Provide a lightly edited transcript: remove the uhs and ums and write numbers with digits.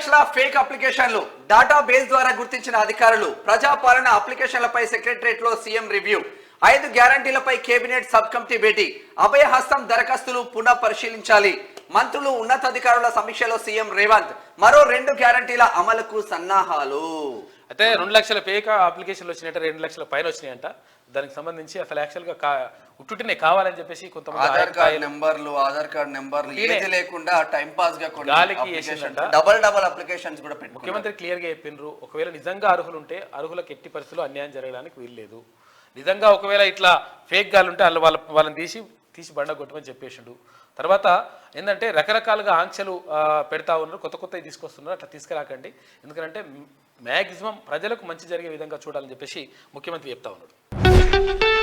లక్షల ఫేక్ అప్లికేషన్లు data base ద్వారా గుర్తించిన అధికారులు ప్రజాపాలన అప్లికేషన్లపై సెక్రటరియట్ లో సీఎం రివ్యూ 5 గ్యారంటీలపై కేబినెట్ సబ్ కమిటీ భేటీ అభయహస్తం దరఖాస్తులు పునః పరిశీలించాలి మంత్రులు ఉన్నతాధికారుల సమీక్షలో సీఎం రేవంత్ మరో 2 గ్యారంటీల అమలుకు సన్నాహాలు అయితే 2 లక్షల ఫేక్ అప్లికేషన్లు వచ్చినాయంట 2 లక్షల పైన వచ్చినాయంట దానికి సంబంధించి అసలు యాక్చువల్గా ఉట్టుటినే కావాలని చెప్పేసి కొంతమంది ఆధార్ కార్డ్ నెంబర్లు ఏది లేకుండా టైం పాస్ గా గాలికి వేసిందంట డబల్ అప్లికేషన్స్ కూడా పెట్టుకున్నారు. ముఖ్యమంత్రి క్లియర్ గా చెప్పిండ్రు ఒకవేళ నిజంగా అర్హులు ఉంటే అర్హులకు ఎట్టి పరిస్థితుల్లో అన్యాయం జరగడానికి వీల్లేదు నిజంగా ఒకవేళ ఇట్లా ఫేక్ గాలు ఉంటే వాళ్ళని తీసి బండ కొట్టమని చెప్పేసిండు తర్వాత ఏంటంటే రకరకాలుగా ఆంక్షలు పెడతా ఉన్నారు కొత్త తీసుకొస్తున్నారు అట్లా తీసుకురాకండి ఎందుకంటే మ్యాక్సిమం ప్రజలకు మంచి జరిగే విధంగా చూడాలని చెప్పేసి ముఖ్యమంత్రి చెప్తా ఉన్నాడు.